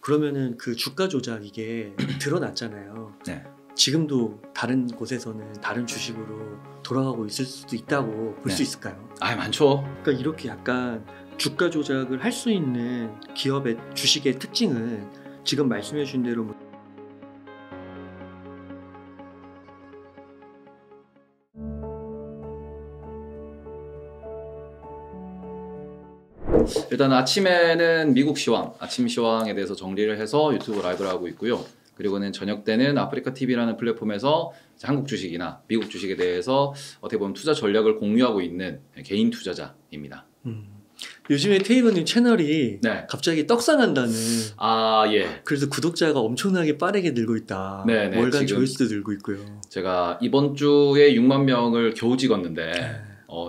그러면은 그 주가 조작 이게 드러났잖아요. 네. 지금도 다른 곳에서는 다른 주식으로 돌아가고 있을 수도 있다고 볼 수 네. 있을까요? 아, 많죠. 그러니까 이렇게 약간 주가 조작을 할 수 있는 기업의 주식의 특징은 지금 말씀해 주신 대로 뭐 일단 아침에는 미국 시황, 아침 시황에 대해서 정리를 해서 유튜브 라이브를 하고 있고요. 그리고는 저녁 때는 아프리카 TV라는 플랫폼에서 한국 주식이나 미국 주식에 대해서 어떻게 보면 투자 전략을 공유하고 있는 개인 투자자입니다. 요즘에 테이블님 채널이 네. 갑자기 떡상한다는 아, 예. 그래서 구독자가 엄청나게 빠르게 늘고 있다. 네네, 월간 지금 조회수도 늘고 있고요. 제가 이번 주에 6만 명을 겨우 찍었는데 네.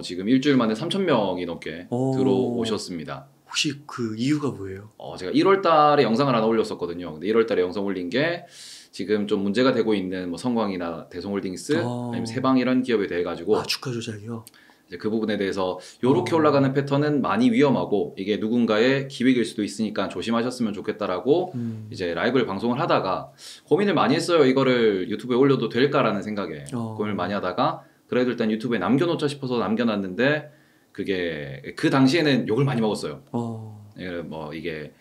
지금 일주일 만에 3,000명이 넘게 들어오셨습니다. 혹시 그 이유가 뭐예요? 제가 1월 달에 영상을 하나 올렸었거든요. 근데 1월 달에 영상 올린 게 지금 좀 문제가 되고 있는 뭐 성광이나 대성홀딩스 아니면 세방 이런 기업에 대해 가지고 주가 조작이요? 이제 그 부분에 대해서 이렇게 올라가는 패턴은 많이 위험하고 이게 누군가의 기획일 수도 있으니까 조심하셨으면 좋겠다라고 이제 라이브를 방송을 하다가 고민을 많이 했어요. 이거를 유튜브에 올려도 될까라는 생각에 고민을 많이 하다가 그래도 일단 유튜브에 남겨놓자 싶어서 남겨놨는데 그게 그 당시에는 욕을 많이 먹었어요. 뭐 이게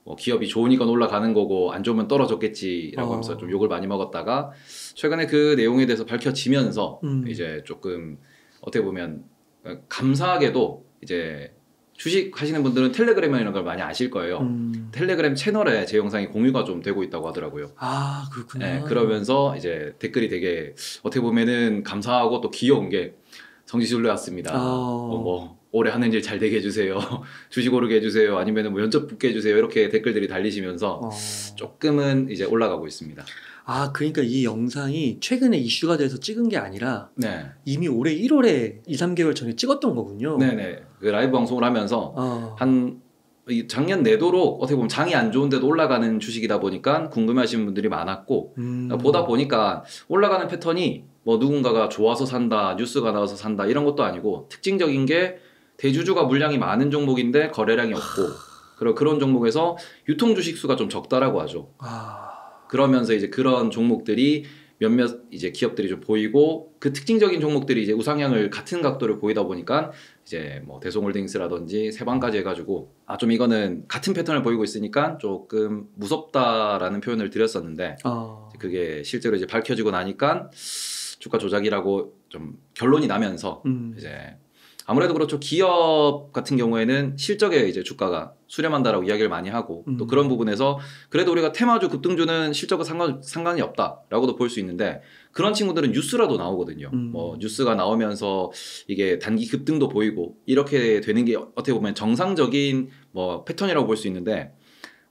뭐 기업이 좋으니까 올라가는 거고 안 좋으면 떨어졌겠지라고 하면서 좀 욕을 많이 먹었다가 최근에 그 내용에 대해서 밝혀지면서 이제 조금 어떻게 보면 감사하게도 이제 주식 하시는 분들은 텔레그램이나 이런 걸 많이 아실 거예요. 텔레그램 채널에 제 영상이 공유가 좀 되고 있다고 하더라고요. 아, 그렇구나. 네, 그러면서 이제 댓글이 되게 어떻게 보면은 감사하고 또 귀여운 게 성지순례 왔습니다. 뭐 올해 하는 일 잘 되게 해주세요. 주식 오르게 해주세요. 아니면은 뭐 면접 붙게 해주세요. 이렇게 댓글들이 달리시면서 조금은 이제 올라가고 있습니다. 아, 그러니까 이 영상이 최근에 이슈가 돼서 찍은 게 아니라 네. 이미 올해 1월에 2, 3개월 전에 찍었던 거군요. 네네. 그 라이브 방송을 하면서 한 작년 내도록 어떻게 보면 장이 안 좋은데도 올라가는 주식이다 보니까 궁금해하시는 분들이 많았고 보다 보니까 올라가는 패턴이 뭐 누군가가 좋아서 산다, 뉴스가 나와서 산다 이런 것도 아니고 특징적인 게 대주주가 물량이 많은 종목인데 거래량이 없고 그리고 그런 종목에서 유통 주식 수가 좀 적다라고 하죠. 그러면서 이제 그런 종목들이 몇몇 이제 기업들이 좀 보이고 그 특징적인 종목들이 이제 우상향을 같은 각도를 보이다 보니까 이제 뭐 대성홀딩스라든지 세방까지 해가지고 좀 이거는 같은 패턴을 보이고 있으니까 조금 무섭다라는 표현을 드렸었는데 그게 실제로 이제 밝혀지고 나니까 주가 조작이라고 좀 결론이 나면서 이제 아무래도 그렇죠. 기업 같은 경우에는 실적에 이제 주가가 수렴한다라고 이야기를 많이 하고 또 그런 부분에서 그래도 우리가 테마주 급등주는 실적과 상관이 없다라고도 볼 수 있는데 그런 친구들은 뉴스라도 나오거든요. 뭐 뉴스가 나오면서 이게 단기 급등도 보이고 이렇게 되는 게 어떻게 보면 정상적인 뭐 패턴이라고 볼 수 있는데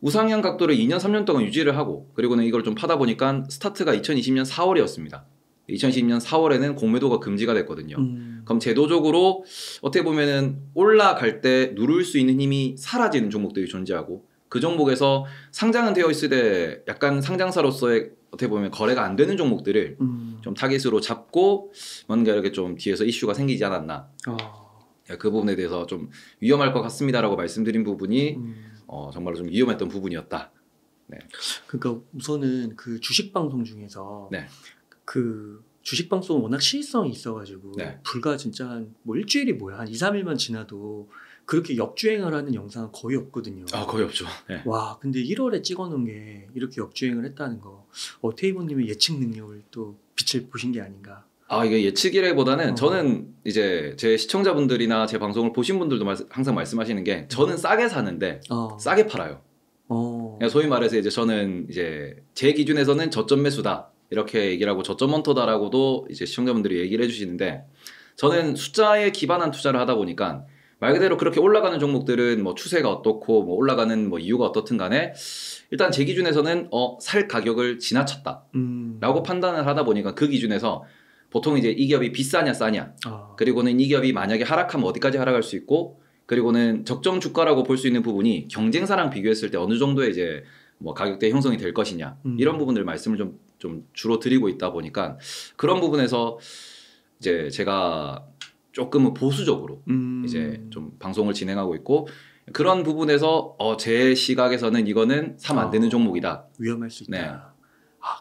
우상향 각도를 2년 3년 동안 유지를 하고 그리고는 이걸 좀 파다 보니까 스타트가 2020년 4월이었습니다. 2020년 4월에는 공매도가 금지가 됐거든요. 그럼 제도적으로 어떻게 보면은 올라갈 때 누를 수 있는 힘이 사라지는 종목들이 존재하고 그 종목에서 상장은 되어 있을 때 약간 상장사로서의 어떻게 보면 거래가 안 되는 종목들을 좀 타깃으로 잡고 뭔가 이렇게 좀 뒤에서 이슈가 생기지 않았나. 그 부분에 대해서 좀 위험할 것 같습니다라고 말씀드린 부분이 정말로 좀 위험했던 부분이었다. 네. 그러니까 우선은 그 주식 방송 중에서 네. 그 주식 방송은 워낙 시의성이 있어가지고 네. 불과 진짜 한 뭐 일주일이 뭐야 한 2, 3일만 지나도 그렇게 역주행을 하는 영상은 거의 없거든요. 거의 없죠. 네. 와, 근데 1월에 찍어놓은 게 이렇게 역주행을 했다는 거 테이블님의 예측 능력을 또 빛을 보신 게 아닌가. 이게 예측이라기보다는 저는 이제 제 시청자분들이나 제 방송을 보신 분들도 항상 말씀하시는 게 저는 싸게 사는데 싸게 팔아요. 그러니까 소위 말해서 이제 저는 이제 제 기준에서는 저점 매수다. 이렇게 얘기를 하고 저점 헌터다라고도 이제 시청자분들이 얘기를 해주시는데 저는 숫자에 기반한 투자를 하다 보니까 말 그대로 그렇게 올라가는 종목들은 뭐 추세가 어떻고 뭐 올라가는 뭐 이유가 어떻든 간에 일단 제 기준에서는 살 가격을 지나쳤다 라고 판단을 하다 보니까 그 기준에서 보통 이제 이 기업이 비싸냐 싸냐 그리고는 이 기업이 만약에 하락하면 어디까지 하락할 수 있고 그리고는 적정 주가라고 볼 수 있는 부분이 경쟁사랑 비교했을 때 어느 정도의 이제 뭐 가격대 형성이 될 것이냐 이런 부분들 말씀을 좀 주로 드리고 있다 보니까 그런 부분에서 이제 제가 조금은 보수적으로 이제 좀 방송을 진행하고 있고 그런 부분에서 제 시각에서는 이거는 사면 안 되는 종목이다. 위험할 수 있다. 네.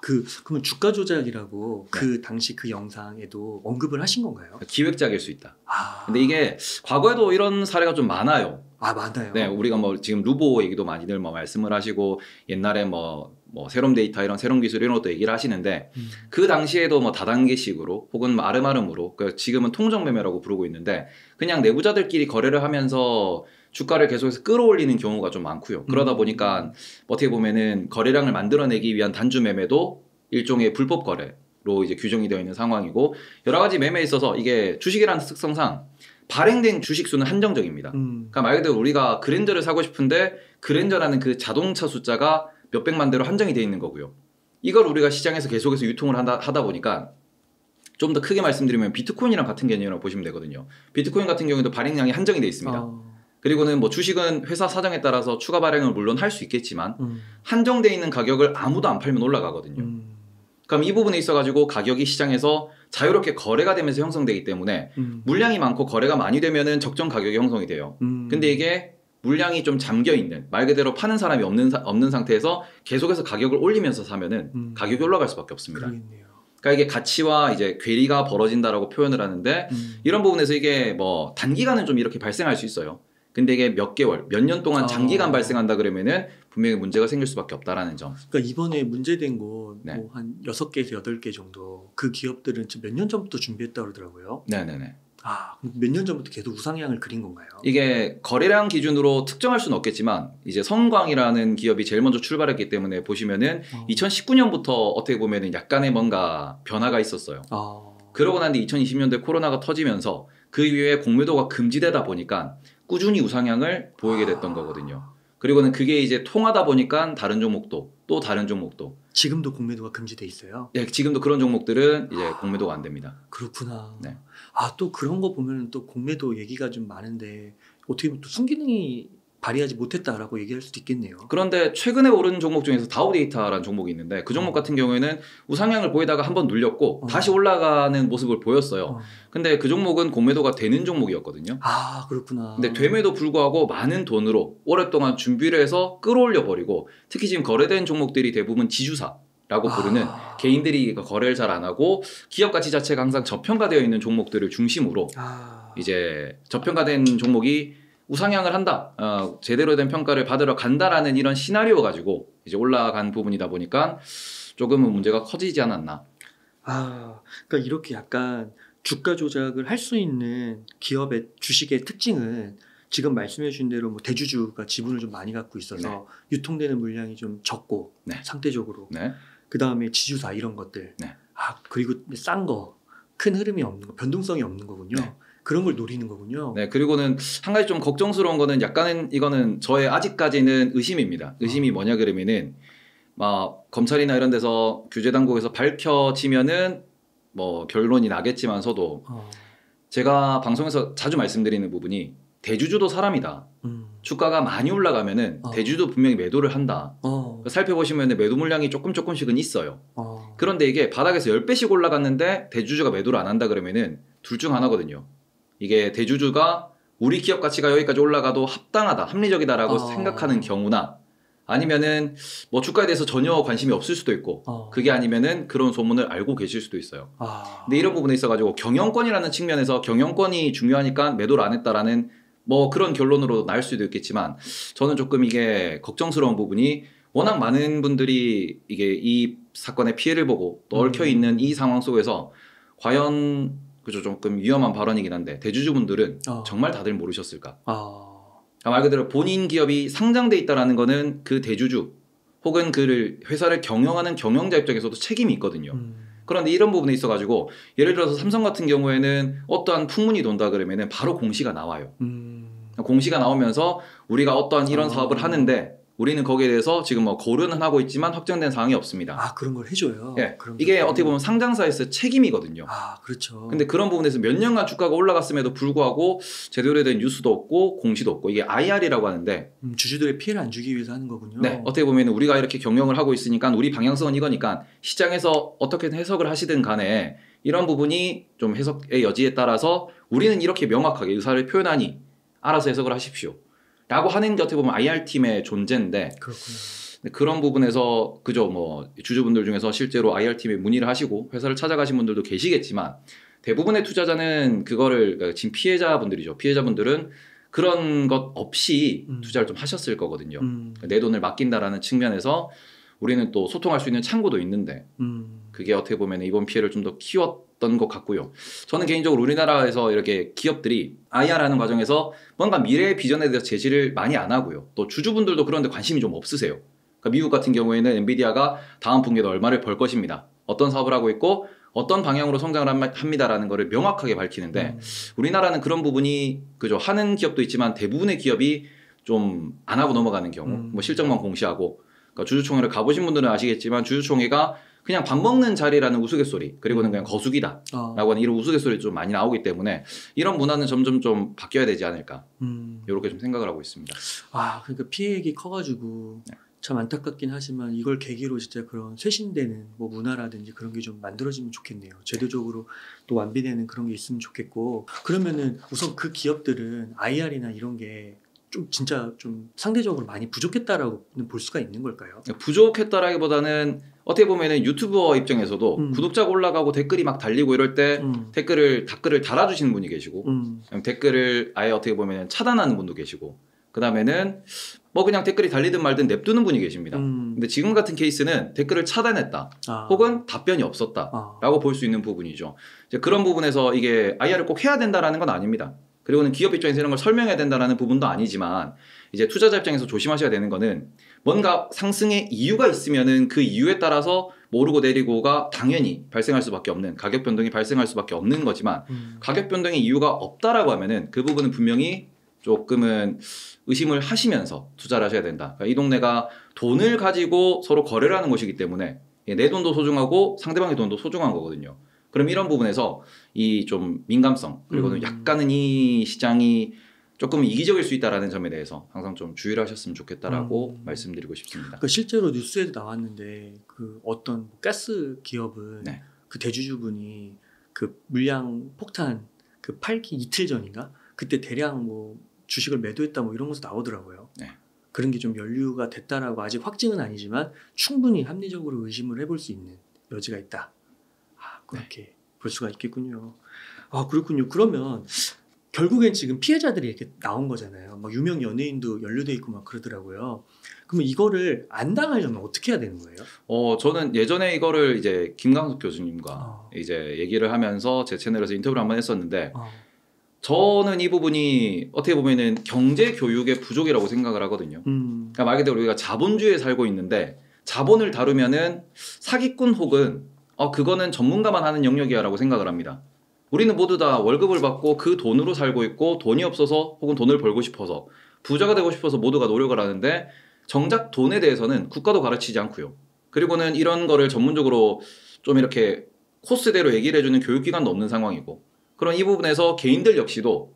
그러면 주가 조작이라고 그 당시 그 영상에도 언급을 하신 건가요? 기획작일 수 있다. 근데 이게 과거에도 이런 사례가 좀 많아요. 많아요. 네, 우리가 뭐 지금 루보 얘기도 많이들 뭐 말씀을 하시고 옛날에 뭐 세럼 데이터 이런 세럼 기술 이런 것도 얘기를 하시는데 그 당시에도 뭐 다단계식으로 혹은 뭐 아름아름으로 지금은 통정 매매라고 부르고 있는데 그냥 내부자들끼리 거래를 하면서 주가를 계속해서 끌어올리는 경우가 좀 많고요. 그러다 보니까 어떻게 보면은 거래량을 만들어내기 위한 단주 매매도 일종의 불법 거래로 이제 규정이 되어 있는 상황이고 여러 가지 매매에 있어서 이게 주식이라는 특성상 발행된 주식 수는 한정적입니다. 그러니까 말 그대로 우리가 그랜저를 사고 싶은데 그랜저라는 그 자동차 숫자가 몇백만 대로 한정이 되어 있는 거고요. 이걸 우리가 시장에서 계속해서 유통을 하다 보니까 좀 더 크게 말씀드리면 비트코인이랑 같은 개념이라고 보시면 되거든요. 비트코인 같은 경우에도 발행량이 한정이 되어 있습니다. 그리고는 뭐 주식은 회사 사정에 따라서 추가 발행을 물론 할 수 있겠지만 한정되어 있는 가격을 아무도 안 팔면 올라가거든요. 그럼 이 부분에 있어가지고 가격이 시장에서 자유롭게 거래가 되면서 형성되기 때문에 물량이 많고 거래가 많이 되면은 적정 가격이 형성이 돼요. 근데 이게 물량이 좀 잠겨 있는 말 그대로 파는 사람이 없는 상태에서 계속해서 가격을 올리면서 사면은 가격이 올라갈 수밖에 없습니다. 그러겠네요. 그러니까 이게 가치와 이제 괴리가 벌어진다라고 표현을 하는데 이런 부분에서 이게 뭐 단기간은 좀 이렇게 발생할 수 있어요. 근데 이게 몇 개월, 몇 년 동안 장기간 발생한다 그러면은 분명히 문제가 생길 수밖에 없다라는 점. 그러니까 이번에 문제된 곳 뭐 한 6개에서 8개 정도 그 기업들은 몇 년 전부터 준비했다고 그러더라고요. 네네네. 몇 년 전부터 계속 우상향을 그린 건가요? 이게 거래량 기준으로 특정할 수는 없겠지만 이제 성광이라는 기업이 제일 먼저 출발했기 때문에 보시면은 2019년부터 어떻게 보면은 약간의 뭔가 변화가 있었어요. 그러고 난 뒤 2020년대 코로나가 터지면서 그 이후에 공매도가 금지되다 보니까 꾸준히 우상향을 보이게 됐던 거거든요. 그리고는 그게 이제 통하다 보니까 다른 종목도 또 다른 종목도 지금도 공매도가 금지돼 있어요? 네, 지금도 그런 종목들은 이제 공매도가 안 됩니다. 그렇구나. 네. 또 그런 거 보면 또 공매도 얘기가 좀 많은데 어떻게 보면 또 순기능이 발휘하지 못했다라고 얘기할 수도 있겠네요. 그런데 최근에 오른 종목 중에서 다우데이터라는 종목이 있는데 그 종목 같은 경우에는 우상향을 보이다가 한번 눌렸고 다시 올라가는 모습을 보였어요. 근데 그 종목은 공매도가 되는 종목이었거든요. 그렇구나. 근데 됨에도 불구하고 많은 돈으로 오랫동안 준비를 해서 끌어올려 버리고 특히 지금 거래된 종목들이 대부분 지주사라고 부르는 개인들이 거래를 잘 안 하고 기업 가치 자체가 항상 저평가되어 있는 종목들을 중심으로 이제 저평가된 종목이 우상향을 한다, 제대로 된 평가를 받으러 간다라는 이런 시나리오 가지고 이제 올라간 부분이다 보니까 조금은 문제가 커지지 않았나. 그러니까 이렇게 약간 주가 조작을 할 수 있는 기업의 주식의 특징은 지금 말씀해 주신 대로 뭐 대주주가 지분을 좀 많이 갖고 있어서 유통되는 물량이 좀 적고 상대적으로 그 다음에 지주사 이런 것들 그리고 싼 거, 큰 흐름이 없는 거, 변동성이 없는 거군요. 그런 걸 노리는 거군요. 네, 그리고는 한 가지 좀 걱정스러운 거는 약간은 이거는 저의 아직까지는 의심입니다. 의심이 뭐냐 그러면은 막 검찰이나 이런 데서 규제 당국에서 밝혀지면은 뭐 결론이 나겠지만서도 제가 방송에서 자주 말씀드리는 부분이 대주주도 사람이다. 주가가 많이 올라가면은 대주주도 분명히 매도를 한다. 살펴보시면 매도 물량이 조금씩은 있어요. 그런데 이게 바닥에서 10배씩 올라갔는데 대주주가 매도를 안 한다 그러면은 둘 중 하나거든요. 이게 대주주가 우리 기업 가치가 여기까지 올라가도 합당하다, 합리적이다라고 생각하는 경우나 아니면은 뭐 주가에 대해서 전혀 관심이 없을 수도 있고 그게 아니면은 그런 소문을 알고 계실 수도 있어요. 근데 이런 부분에 있어가지고 경영권이라는 측면에서 경영권이 중요하니까 매도를 안 했다라는 뭐 그런 결론으로 나올 수도 있겠지만 저는 조금 이게 걱정스러운 부분이 워낙 많은 분들이 이게 이 사건의 피해를 보고 또 얽혀 있는 이 상황 속에서 과연 그죠, 조금 위험한 발언이긴 한데 대주주분들은 정말 다들 모르셨을까? 말 그대로 본인 기업이 상장돼 있다라는 거는 그 대주주 혹은 그 회사를 경영하는 경영자 입장에서도 책임이 있거든요. 그런데 이런 부분에 있어가지고 예를 들어서 삼성 같은 경우에는 어떠한 풍문이 돈다 그러면은 바로 공시가 나와요. 공시가 나오면서 우리가 어떠한 이런 사업을 하는데 우리는 거기에 대해서 지금 뭐 고려는 하고 있지만 확정된 사항이 없습니다. 그런 걸 해줘요. 네. 이게 어떻게 보면 상장사에서 책임이거든요. 그렇죠. 근데 그런 부분에서 몇 년간 주가가 올라갔음에도 불구하고 제대로 된 뉴스도 없고 공시도 없고 이게 IR이라고 하는데 주주들의 피해를 안 주기 위해서 하는 거군요. 네. 어떻게 보면 우리가 이렇게 경영을 하고 있으니까 우리 방향성은 이거니까 시장에서 어떻게든 해석을 하시든 간에 이런 부분이 좀 해석의 여지에 따라서 우리는 이렇게 명확하게 의사를 표현하니 알아서 해석을 하십시오. 라고 하는 게 어떻게 보면 IR팀의 존재인데 그렇구나. 그런 부분에서 그죠 뭐 주주분들 중에서 실제로 IR팀에 문의를 하시고 회사를 찾아가신 분들도 계시겠지만 대부분의 투자자는 그거를 그러니까 지금 피해자분들이죠. 피해자분들은 그런 것 없이 투자를 좀 하셨을 거거든요. 내 돈을 맡긴다라는 측면에서 우리는 또 소통할 수 있는 창구도 있는데 그게 어떻게 보면 이번 피해를 좀 더 키웠던 것 같고요. 저는 개인적으로 우리나라에서 이렇게 기업들이 IR하는 과정에서 뭔가 미래의 비전에 대해서 제시를 많이 안 하고요. 또 주주분들도 그런데 관심이 좀 없으세요. 그러니까 미국 같은 경우에는 엔비디아가 다음 분기에 얼마를 벌 것입니다. 어떤 사업을 하고 있고 어떤 방향으로 성장을 합니다라는 거를 명확하게 밝히는데 우리나라는 그런 부분이 그죠 하는 기업도 있지만 대부분의 기업이 좀 안 하고 넘어가는 경우 뭐 실적만 공시하고 그러니까 주주총회를 가보신 분들은 아시겠지만 주주총회가 그냥 밥 먹는 자리라는 우스갯소리 그리고는 그냥 거수기다 라고 하는 이런 우스갯소리 좀 많이 나오기 때문에 이런 문화는 점점 좀 바뀌어야 되지 않을까 이렇게 좀 생각을 하고 있습니다. 그러니까 피해액이 커가지고 네. 참 안타깝긴 하지만 이걸 계기로 진짜 그런 쇄신되는 뭐 문화라든지 그런 게 좀 만들어지면 좋겠네요. 제도적으로 또 완비되는 그런 게 있으면 좋겠고 그러면은 우선 그 기업들은 IR이나 이런 게 좀 진짜 좀 상대적으로 많이 부족했다라고는 볼 수가 있는 걸까요? 부족했다라기보다는 어떻게 보면은 유튜버 입장에서도 구독자가 올라가고 댓글이 막 달리고 이럴 때 댓글을 달아주시는 분이 계시고 댓글을 아예 어떻게 보면 차단하는 분도 계시고 그 다음에는 뭐 그냥 댓글이 달리든 말든 냅두는 분이 계십니다. 근데 지금 같은 케이스는 댓글을 차단했다 혹은 답변이 없었다 라고 볼 수 있는 부분이죠. 이제 그런 부분에서 이게 IR을 꼭 해야 된다라는 건 아닙니다. 그리고는 기업 입장에서 이런 걸 설명해야 된다는 부분도 아니지만 이제 투자자 입장에서 조심하셔야 되는 거는 뭔가 상승의 이유가 있으면은 그 이유에 따라서 오르고 내리고가 당연히 발생할 수밖에 없는 가격 변동이 발생할 수밖에 없는 거지만 가격 변동의 이유가 없다라고 하면은 그 부분은 분명히 조금은 의심을 하시면서 투자를 하셔야 된다. 그러니까 이 동네가 돈을 가지고 서로 거래를 하는 곳이기 때문에 내 돈도 소중하고 상대방의 돈도 소중한 거거든요. 그럼 이런 부분에서 이 좀 민감성 그리고는 약간은 이 시장이 조금 이기적일 수 있다라는 점에 대해서 항상 좀 주의를 하셨으면 좋겠다라고 말씀드리고 싶습니다. 그러니까 실제로 뉴스에도 나왔는데 그 어떤 가스 기업은 네. 그 대주주분이 그 물량 폭탄 그 팔기 이틀 전인가 그때 대량 뭐 주식을 매도했다 뭐 이런 것도 나오더라고요. 네. 그런 게 좀 연루가 됐다라고 아직 확증은 아니지만 충분히 합리적으로 의심을 해볼 수 있는 여지가 있다. 그렇게 네. 볼 수가 있겠군요. 그렇군요. 그러면 결국엔 지금 피해자들이 이렇게 나온 거잖아요. 막 유명 연예인도 연루돼 있고 막 그러더라고요. 그러면 이거를 안 당하려면 어떻게 해야 되는 거예요? 저는 예전에 이거를 이제 김강석 교수님과 이제 얘기를 하면서 제 채널에서 인터뷰를 한번 했었는데 저는 이 부분이 어떻게 보면은 경제 교육의 부족이라고 생각을 하거든요. 그러니까 말 그대로 우리가 자본주의에 살고 있는데 자본을 다루면은 사기꾼 혹은 그거는 전문가만 하는 영역이야라고 생각을 합니다. 우리는 모두 다 월급을 받고 그 돈으로 살고 있고 돈이 없어서 혹은 돈을 벌고 싶어서 부자가 되고 싶어서 모두가 노력을 하는데 정작 돈에 대해서는 국가도 가르치지 않고요. 그리고는 이런 거를 전문적으로 좀 이렇게 코스대로 얘기를 해주는 교육기관도 없는 상황이고 그런 이 부분에서 개인들 역시도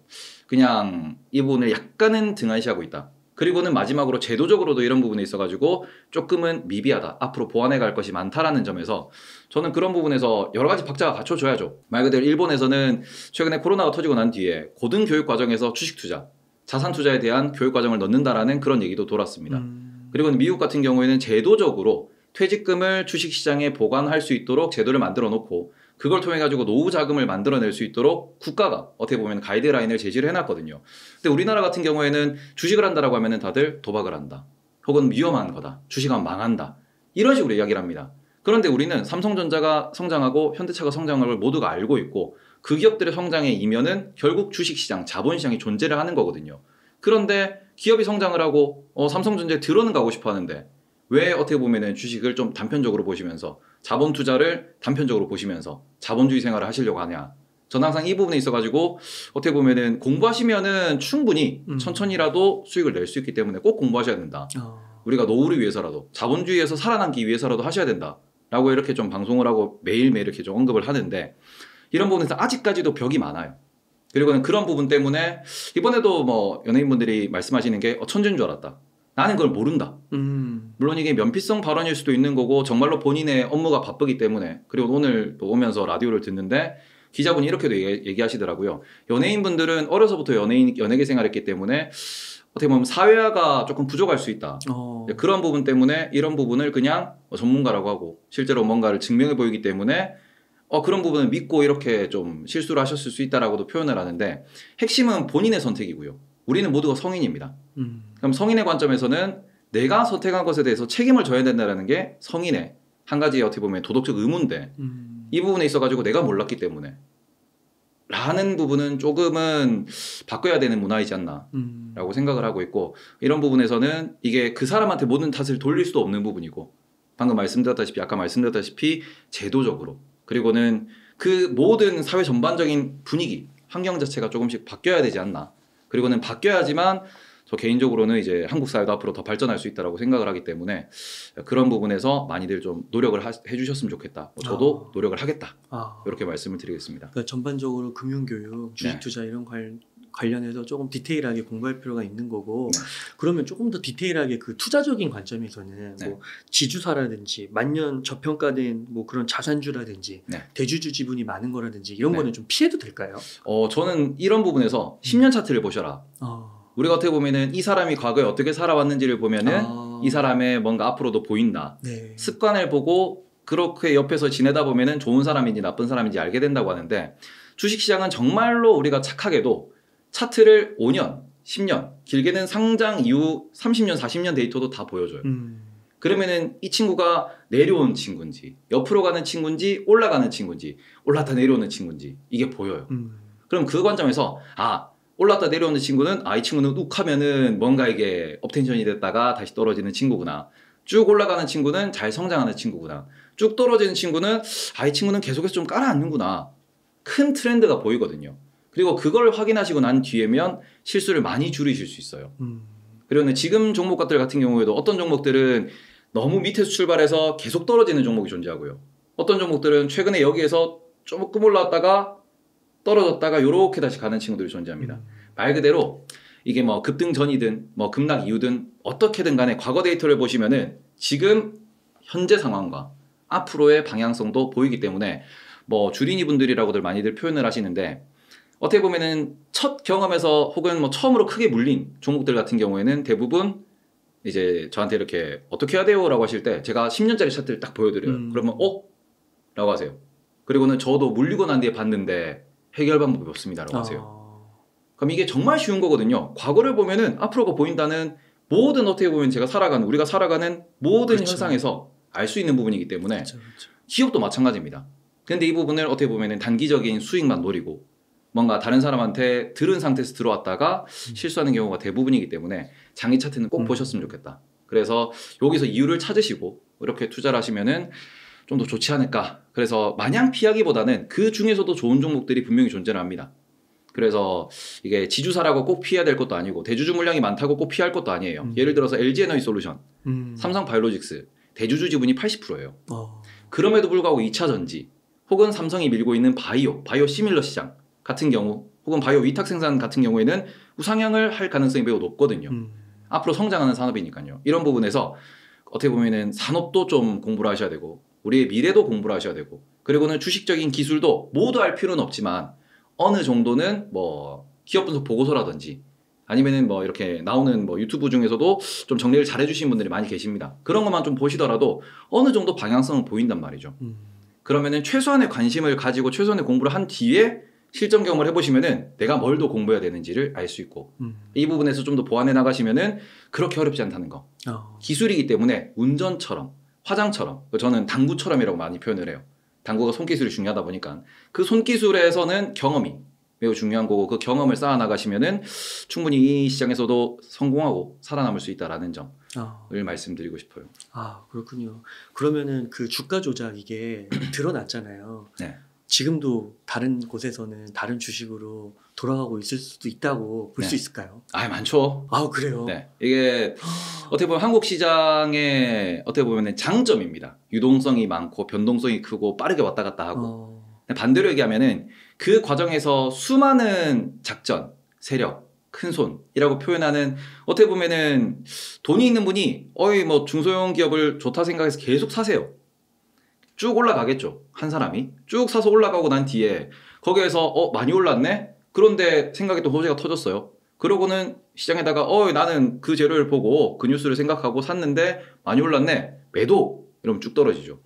그냥 이 부분을 약간은 등한시하고 있다. 그리고는 마지막으로 제도적으로도 이런 부분에 있어가지고 조금은 미비하다. 앞으로 보완해 갈 것이 많다라는 점에서 저는 그런 부분에서 여러 가지 박자가 갖춰줘야죠. 말 그대로 일본에서는 최근에 코로나가 터지고 난 뒤에 고등교육 과정에서 주식 투자, 자산 투자에 대한 교육 과정을 넣는다라는 그런 얘기도 돌았습니다. 그리고 미국 같은 경우에는 제도적으로 퇴직금을 주식시장에 보관할 수 있도록 제도를 만들어 놓고 그걸 통해 가지고 노후 자금을 만들어낼 수 있도록 국가가 어떻게 보면 가이드라인을 제시를 해놨거든요. 근데 우리나라 같은 경우에는 주식을 한다라고 하면은 다들 도박을 한다. 혹은 위험한 거다. 주식하면 망한다. 이런 식으로 이야기를 합니다. 그런데 우리는 삼성전자가 성장하고 현대차가 성장하는 걸 모두가 알고 있고 그 기업들의 성장의 이면은 결국 주식시장, 자본시장이 존재를 하는 거거든요. 그런데 기업이 성장을 하고 삼성전자에 들어는 가고 싶어 하는데 왜 어떻게 보면은 주식을 좀 단편적으로 보시면서 자본 투자를 단편적으로 보시면서 자본주의 생활을 하시려고 하냐. 저는 항상 이 부분에 있어가지고 어떻게 보면은 공부하시면은 충분히 천천히라도 수익을 낼 수 있기 때문에 꼭 공부하셔야 된다. 우리가 노후를 위해서라도 자본주의에서 살아남기 위해서라도 하셔야 된다. 라고 이렇게 좀 방송을 하고 매일매일 이렇게 좀 언급을 하는데 이런 부분에서 아직까지도 벽이 많아요. 그리고는 그런 부분 때문에 이번에도 뭐 연예인분들이 말씀하시는 게 천재인 줄 알았다. 나는 그걸 모른다. 물론 이게 면피성 발언일 수도 있는 거고 정말로 본인의 업무가 바쁘기 때문에 그리고 오늘 또 오면서 라디오를 듣는데 기자분이 이렇게도 얘기하시더라고요. 연예인분들은 어려서부터 연예계 생활했기 때문에 어떻게 보면 사회화가 조금 부족할 수 있다. 그런 부분 때문에 이런 부분을 그냥 전문가라고 하고 실제로 뭔가를 증명해 보이기 때문에 그런 부분을 믿고 이렇게 좀 실수를 하셨을 수 있다라고도 표현을 하는데 핵심은 본인의 선택이고요. 우리는 모두가 성인입니다. 그럼 성인의 관점에서는 내가 선택한 것에 대해서 책임을 져야 된다는 게 성인의 한 가지 어떻게 보면 도덕적 의무인데 이 부분에 있어가지고 내가 몰랐기 때문에 라는 부분은 조금은 바꿔야 되는 문화이지 않나 라고 생각을 하고 있고 이런 부분에서는 이게 그 사람한테 모든 탓을 돌릴 수도 없는 부분이고 방금 말씀드렸다시피 아까 말씀드렸다시피 제도적으로 그리고는 그 모든 사회 전반적인 분위기 환경 자체가 조금씩 바뀌어야 되지 않나 그리고는 바뀌어야지만 저 개인적으로는 이제 한국 사회도 앞으로 더 발전할 수 있다고 생각을 하기 때문에 그런 부분에서 많이들 좀 노력을 해주셨으면 좋겠다. 저도 노력을 하겠다. 이렇게 말씀을 드리겠습니다. 그러니까 전반적으로 금융교육, 주식투자 이런 관련해서 조금 디테일하게 공부할 필요가 있는 거고 그러면 조금 더 디테일하게 그 투자적인 관점에서는 뭐 지주사라든지 만년 저평가된 뭐 그런 자산주라든지 대주주 지분이 많은 거라든지 이런 거는 좀 피해도 될까요? 저는 이런 부분에서 10년 차트를 보셔라. 우리가 어떻게 보면은 이 사람이 과거에 어떻게 살아왔는지를 보면은 이 사람의 뭔가 앞으로도 보인다. 습관을 보고 그렇게 옆에서 지내다 보면은 좋은 사람인지 나쁜 사람인지 알게 된다고 하는데 주식시장은 정말로 우리가 착하게도 차트를 5년, 10년, 길게는 상장 이후 30년, 40년 데이터도 다 보여줘요. 그러면은 이 친구가 내려온 친구인지 옆으로 가는 친구인지 올라가는 친구인지 올랐다 내려오는 친구인지 이게 보여요. 그럼 그 관점에서 올랐다 내려오는 친구는 이 친구는 욱 하면은 뭔가 이게 업텐션이 됐다가 다시 떨어지는 친구구나. 쭉 올라가는 친구는 잘 성장하는 친구구나. 쭉 떨어지는 친구는 이 친구는 계속해서 좀 깔아앉는구나. 큰 트렌드가 보이거든요. 그리고 그걸 확인하시고 난 뒤에면 실수를 많이 줄이실 수 있어요. 그리고 지금 종목들 같은 경우에도 어떤 종목들은 너무 밑에서 출발해서 계속 떨어지는 종목이 존재하고요. 어떤 종목들은 최근에 여기에서 조금 올라왔다가 떨어졌다가 요렇게 다시 가는 친구들이 존재합니다. 말 그대로 이게 뭐 급등 전이든 뭐 급락 이후든 어떻게든 간에 과거 데이터를 보시면은 지금 현재 상황과 앞으로의 방향성도 보이기 때문에 뭐 주린이 분들이라고들 많이들 표현을 하시는데 어떻게 보면은 첫 경험에서 혹은 뭐 처음으로 크게 물린 종목들 같은 경우에는 대부분 이제 저한테 이렇게 어떻게 해야 돼요? 라고 하실 때 제가 10년짜리 차트를 딱 보여드려요. 그러면 라고 하세요. 그리고는 저도 물리고 난 뒤에 봤는데 해결 방법이 없습니다. 라고 하세요. 그럼 이게 정말 쉬운 거거든요. 과거를 보면은 앞으로가 보인다는 모든 어떻게 보면 우리가 살아가는 모든 현상에서 알 수 있는 부분이기 때문에 기업도 마찬가지입니다. 근데 이 부분을 어떻게 보면은 단기적인 수익만 노리고 뭔가 다른 사람한테 들은 상태에서 들어왔다가 실수하는 경우가 대부분이기 때문에 장기 차트는 꼭 보셨으면 좋겠다. 그래서 여기서 이유를 찾으시고 이렇게 투자를 하시면은 좀 더 좋지 않을까. 그래서 마냥 피하기보다는 그 중에서도 좋은 종목들이 분명히 존재를 합니다. 그래서 이게 지주사라고 꼭 피해야 될 것도 아니고 대주주 물량이 많다고 꼭 피할 것도 아니에요. 예를 들어서 LG에너지솔루션, 삼성바이오로직스 대주주 지분이 80%예요. 그럼에도 불구하고 2차 전지 혹은 삼성이 밀고 있는 바이오 시밀러 시장 같은 경우 혹은 바이오 위탁 생산 같은 경우에는 우상향을 할 가능성이 매우 높거든요. 앞으로 성장하는 산업이니까요. 이런 부분에서 어떻게 보면은 산업도 좀 공부를 하셔야 되고 우리의 미래도 공부를 하셔야 되고 그리고는 주식적인 기술도 모두 알 필요는 없지만 어느 정도는 뭐 기업 분석 보고서라든지 아니면은 뭐 이렇게 나오는 뭐 유튜브 중에서도 좀 정리를 잘 해주신 분들이 많이 계십니다. 그런 것만 좀 보시더라도 어느 정도 방향성은 보인단 말이죠. 그러면은 최소한의 관심을 가지고 최소한의 공부를 한 뒤에 실전 경험을 해보시면은 내가 뭘 더 공부해야 되는지를 알 수 있고 이 부분에서 좀 더 보완해 나가시면은 그렇게 어렵지 않다는 거. 기술이기 때문에 운전처럼 화장처럼 저는 당구처럼이라고 많이 표현을 해요. 당구가 손기술이 중요하다 보니까 그 손기술에서는 경험이 매우 중요한 거고 그 경험을 쌓아 나가시면은 충분히 이 시장에서도 성공하고 살아남을 수 있다라는 점을 말씀드리고 싶어요. 그렇군요. 그러면은 그 주가 조작 이게 드러났잖아요. 지금도 다른 곳에서는 다른 주식으로 돌아가고 있을 수도 있다고 볼 수 있을까요? 많죠. 그래요? 네. 이게 어떻게 보면 한국 시장의 어떻게 보면 장점입니다. 유동성이 많고 변동성이 크고 빠르게 왔다 갔다 하고 반대로 얘기하면은 그 과정에서 수많은 작전, 세력, 큰손이라고 표현하는 어떻게 보면은 돈이 있는 분이 뭐 중소형 기업을 좋다 생각해서 계속 사세요. 쭉 올라가겠죠. 한 사람이 쭉 사서 올라가고 난 뒤에 거기에서 많이 올랐네? 그런데 생각했던 호재가 터졌어요. 그러고는 시장에다가 나는 그 재료를 보고 그 뉴스를 생각하고 샀는데 많이 올랐네. 매도. 이러면 쭉 떨어지죠.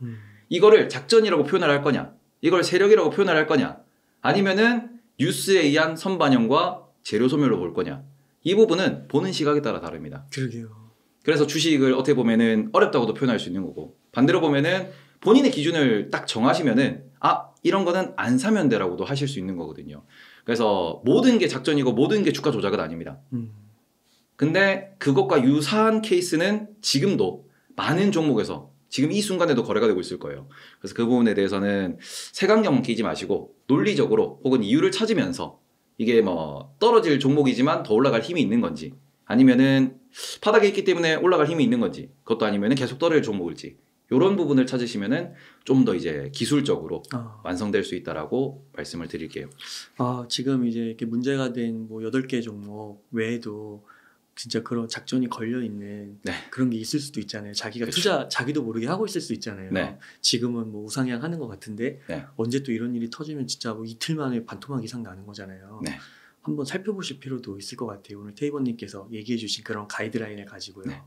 이거를 작전이라고 표현을 할 거냐? 이걸 세력이라고 표현을 할 거냐? 아니면은 뉴스에 의한 선반영과 재료 소멸로 볼 거냐? 이 부분은 보는 시각에 따라 다릅니다. 그러게요. 그래서 주식을 어떻게 보면은 어렵다고도 표현할 수 있는 거고, 반대로 보면은 본인의 기준을 딱 정하시면은 이런 거는 안 사면 돼라고도 하실 수 있는 거거든요. 그래서 모든 게 작전이고 모든 게 주가 조작은 아닙니다. 근데 그것과 유사한 케이스는 지금도 많은 종목에서 지금 이 순간에도 거래가 되고 있을 거예요. 그래서 그 부분에 대해서는 색안경 끼지 마시고 논리적으로 혹은 이유를 찾으면서 이게 뭐 떨어질 종목이지만 더 올라갈 힘이 있는 건지, 아니면은 바닥에 있기 때문에 올라갈 힘이 있는 건지, 그것도 아니면은 계속 떨어질 종목일지, 이런 부분을 찾으시면은 좀 더 이제 기술적으로 완성될 수 있다라고 말씀을 드릴게요. 지금 이제 이렇게 문제가 된 뭐 8개 종목 외에도 진짜 그런 작전이 걸려 있는 네. 그런 게 있을 수도 있잖아요. 자기가 그렇죠. 투자 자기도 모르게 하고 있을 수 있잖아요. 네. 지금은 뭐 우상향 하는 것 같은데 네. 언제 또 이런 일이 터지면 진짜 뭐 이틀 만에 반토막 이상 나는 거잖아요. 네. 한번 살펴보실 필요도 있을 것 같아요. 오늘 테이버님께서 얘기해 주신 그런 가이드라인을 가지고요. 네.